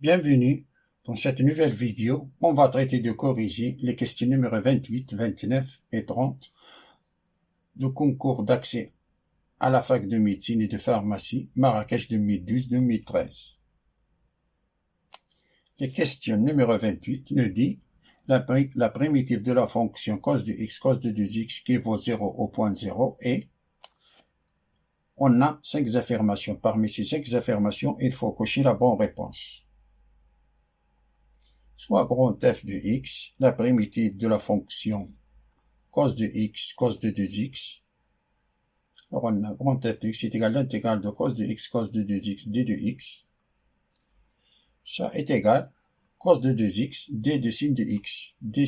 Bienvenue dans cette nouvelle vidéo. On va traiter de corriger les questions numéro 28, 29 et 30 du concours d'accès à la fac de médecine et de pharmacie Marrakech 2012-2013. Les questions numéro 28 nous dit la primitive de la fonction cos de x cos de 2x qui vaut 0 au point 0 et on a 5 affirmations. Parmi ces 5 affirmations, il faut cocher la bonne réponse. Soit grand f de x, la primitive de la fonction cos de x, cos de 2x. Alors on a grand f de x est égal à l'intégrale de cos de x, cos de 2x, d de x. Ça est égal cos de 2x, d de sin de x. D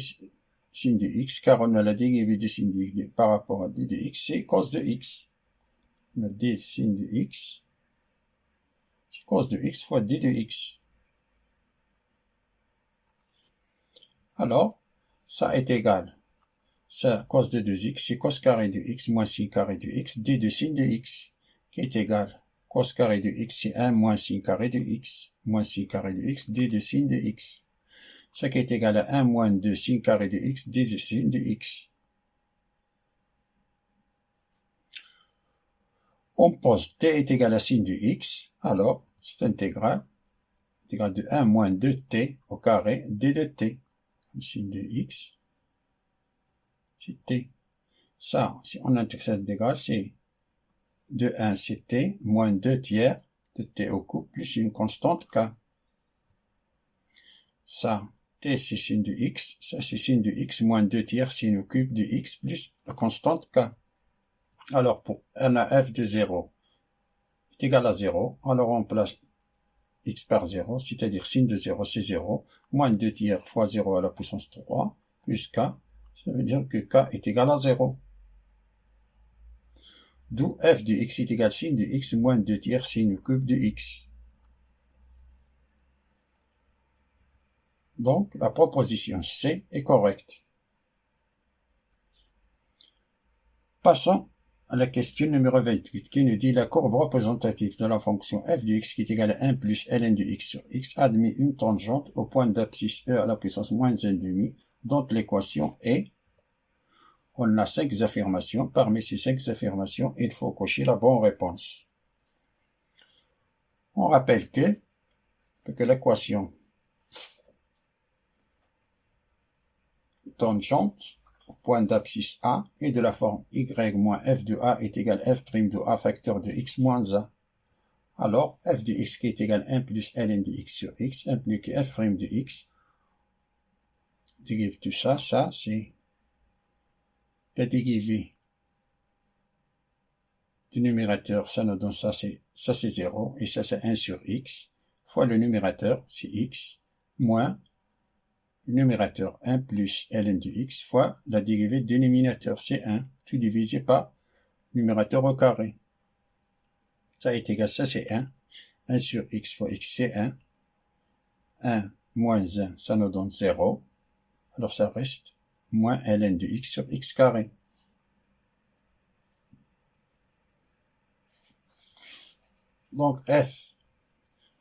sin de x, car on a la dérivée de sin de x par rapport à d de x, c'est cos de x. On a d sin de x, c'est cos de x fois d de x. Alors, ça est égal. Ça, cos de 2x, c'est cos carré de x moins sin carré de x, d de sin de x, qui est égal. Cos carré de x, c'est 1 moins sin carré de x, moins sin carré de x, d de sin de x. Ça qui est égal à 1 moins 2 sin carré de x, d de sin de x. On pose t est égal à sin de x, alors, c'est intégrale de 1 moins 2t au carré, d de t. Sin de x, c'est t. Ça, si on intègre cette intégrale, c'est de 1, c'est t, moins 2 tiers de t au couple, plus une constante k. Ça, t c'est sin de x, ça c'est sin de x, moins 2 tiers sin au cube de x, plus la constante k. Alors, pour on a f de 0 est égal à 0, alors on place x par 0, c'est-à-dire sin de 0, c'est 0, moins 2 tiers fois 0 à la puissance 3, plus k, ça veut dire que k est égal à 0. D'où f de x est égal à sin de x moins 2 tiers sin au cube de x. Donc, la proposition C est correcte. Passons à la question numéro 28 qui nous dit la courbe représentative de la fonction f de x qui est égale à 1 plus ln de x sur x admet une tangente au point d'abscisse e à la puissance moins 1,5 dont l'équation est, on a 5 affirmations. Parmi ces 5 affirmations, il faut cocher la bonne réponse. On rappelle que l'équation tangente au point d'abscisse A est de la forme y moins f de A est égal à f' de A facteur de x moins A. Alors, f de x qui est égal à 1 plus ln de x sur x implique que f' de x dérive tout ça, ça c'est la dérivée du numérateur, ça nous donne ça c'est 0 et ça c'est 1 sur x fois le numérateur c'est x moins le numérateur 1 plus ln de x fois la dérivée du dénominateur, c'est 1, tout divisé par numérateur au carré. Ça est égal, ça c'est 1. 1 sur x fois x, c'est 1. 1 moins 1, ça nous donne 0. Alors ça reste moins ln de x sur x carré. Donc f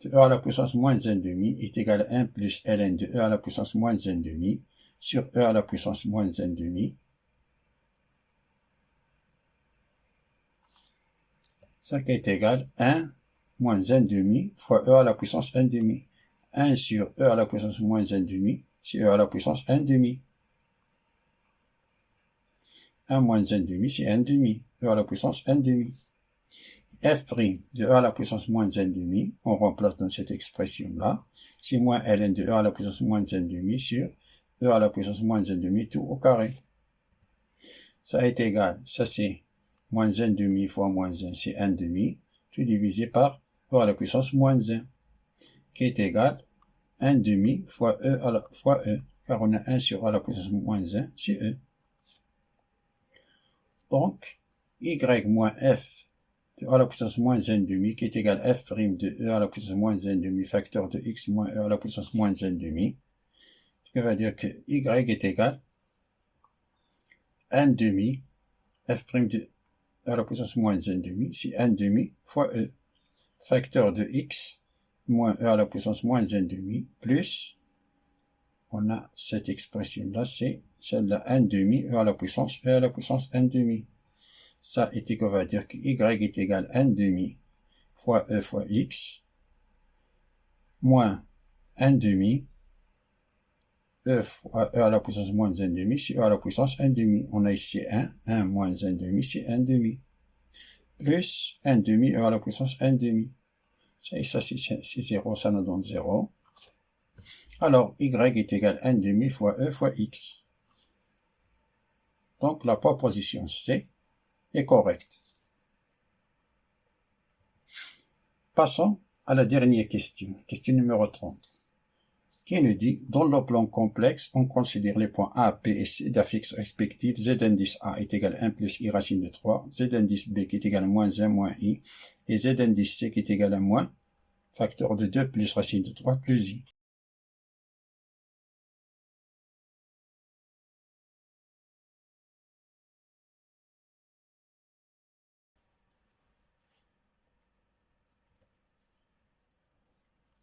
de e à la puissance moins 1,5 est égal à 1 plus ln de e à la puissance moins 1,5 sur e à la puissance moins 1,5. Ça qui est égal à 1 moins 1,5 fois e à la puissance 1,5. 1 sur e à la puissance moins 1,5, c'est e à la puissance 1,5. 1 moins 1,5, c'est 1,5, e à la puissance 1,5. f' de e à la puissance moins 1,5, on remplace dans cette expression-là, c'est moins ln de e à la puissance moins 1,5 sur e à la puissance moins 1,5 tout au carré. Ça est égal, ça c'est moins 1,5 fois moins 1, c'est 1,5, tout divisé par e à la puissance moins 1, qui est égal 1,5 fois fois e, car on a 1 sur e à la puissance moins 1, c'est e. Donc, y moins f de e à la puissance moins 1,5 qui est égal à f' de e à la puissance moins 1,5 facteur de x moins e à la puissance moins 1,5, ce qui veut dire que y est égal à 1,5 f' de e à la puissance moins 1,5, c'est 1,5 fois e, facteur de x moins e à la puissance moins 1 demi, plus, on a cette expression-là, c'est celle-là, 1 demi, e à la puissance 1 demi. Ça est égal, on va dire que y est égal à 1 demi fois e fois x, moins 1 demi, e fois e à la puissance moins 1 demi, c'est e à la puissance 1 demi. On a ici 1 moins 1 demi, c'est 1 demi. Plus 1 demi, e à la puissance 1 demi. Ça, et ça, c'est 0, ça nous donne 0. Alors, y est égal à 1 demi fois e fois x. Donc, la proposition C est correcte. Passons à la dernière question, question numéro 30, qui nous dit, dans le plan complexe, on considère les points A, B et C d'affixes respectifs. Z indice A est égal à 1 plus I racine de 3, Z indice B qui est égal à moins 1 moins I, et Z indice C qui est égal à moins facteur de 2 plus racine de 3 plus I.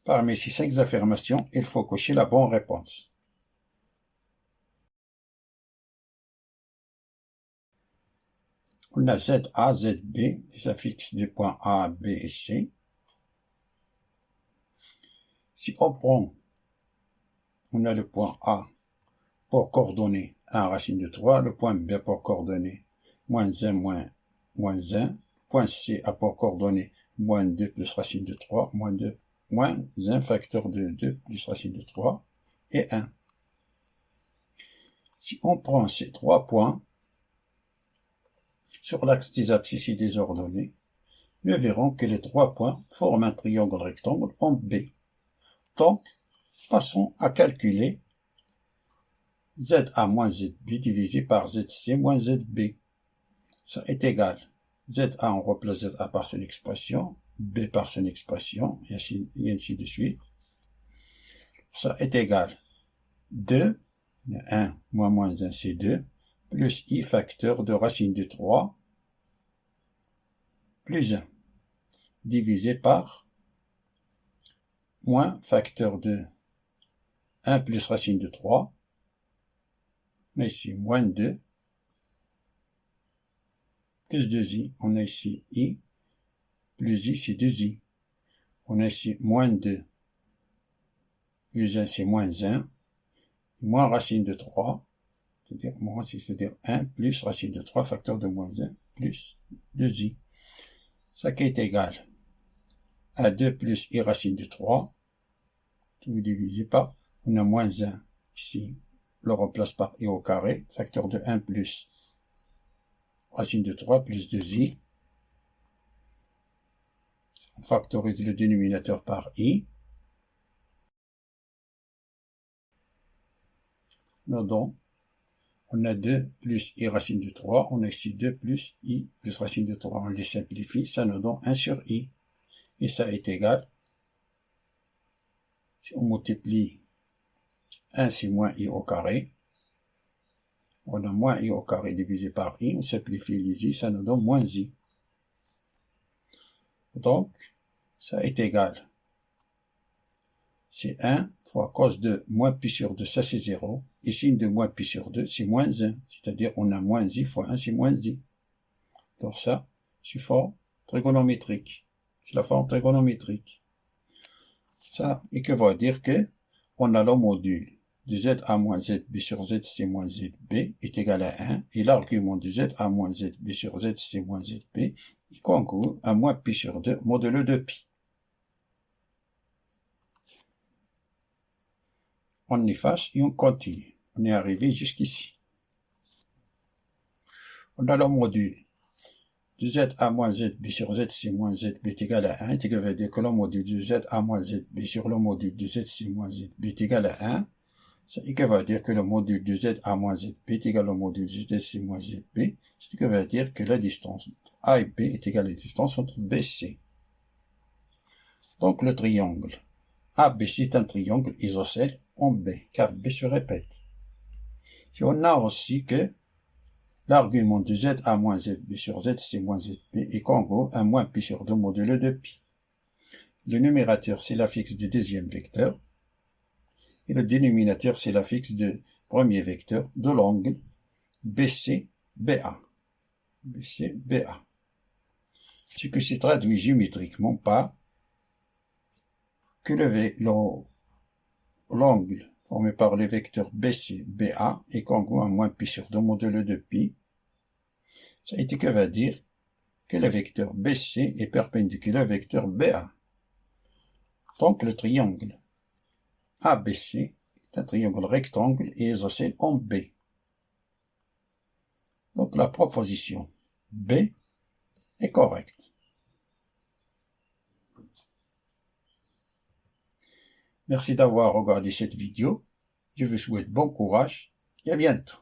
Parmi ces 5 affirmations, il faut cocher la bonne réponse. On a ZA, ZB, les affixes des points A, B et C. Si on prend, on a le point A pour coordonnées 1 racine de 3, le point B pour coordonnées moins 1 moins 1, le point C a pour coordonnées moins 2 plus racine de 3, moins 2, moins 1 facteur de 2 plus racine de 3 et 1. Si on prend ces 3 points sur l'axe des abscisses et des ordonnées, nous verrons que les 3 points forment un triangle rectangle en B. Donc, passons à calculer ZA moins ZB divisé par ZC moins ZB. Ça est égal. ZA, on replace ZA par son expression, B par son expression, et ainsi de suite. Ça est égal. 2, 1 moins 1 c'est 2, plus I facteur de racine de 3, plus 1, divisé par moins facteur de 1 plus racine de 3, on a ici moins 2, plus 2i, on a ici i, plus i c'est 2i, on a ici moins 2, plus 1 c'est moins 1, moins racine de 3, c'est-à-dire 1 plus racine de 3, facteur de moins 1, plus 2i, ça qui est égal à 2 plus i racine de 3, tout divisé par, on a moins 1 ici, on le remplace par i au carré, facteur de 1 plus racine de 3 plus 2i, on factorise le dénominateur par i, donc on a 2 plus i racine de 3, on a ici 2 plus i plus racine de 3, on les simplifie, ça nous donne 1 sur i, et ça est égal, si on multiplie 1 c'est moins i au carré, on a moins i au carré divisé par i, on simplifie les i, ça nous donne moins i. Donc, ça est égal. C'est 1 fois cos de moins pi sur 2, ça c'est 0. Et signe de moins pi sur 2, c'est moins 1. C'est-à-dire, on a moins i fois 1, c'est moins i. Donc ça, c'est forme trigonométrique. C'est la forme trigonométrique. Ça, et que va dire que on a le module de ZA moins ZB sur ZC moins ZB est égal à 1, et l'argument de ZA moins ZB sur ZC moins ZB est concourt à moins pi sur 2 modulo de pi. On efface et on continue. On est arrivé jusqu'ici. On a le module de ZA moins ZB sur ZC moins ZB est égal à 1, et que veut dire que le module de ZA moins ZB sur le module de ZC moins ZB est égal à 1. Ce qui veut dire que le module de ZA moins ZB est égal au module de ZC moins ZB, ce qui veut dire que la distance entre A et B est égale à la distance entre B et C. Donc le triangle ABC est un triangle isocèle en B, car B se répète. Et on a aussi que l'argument de ZA moins ZB sur ZC moins ZB est congrue à moins pi sur 2 modulo de pi. Le numérateur, c'est l'affixe du deuxième vecteur. Et le dénominateur, c'est l'affixe du premier vecteur de l'angle BC-BA. BC-BA. Ce qui se traduit géométriquement par que l'angle formé par le vecteur BC-BA est congruent à moins pi sur 2 modulo de pi. Ça veut dire que le vecteur BC est perpendiculaire au vecteur BA. Donc le triangle ABC est un triangle rectangle et isocèle en B. Donc la proposition B est correcte. Merci d'avoir regardé cette vidéo. Je vous souhaite bon courage et à bientôt.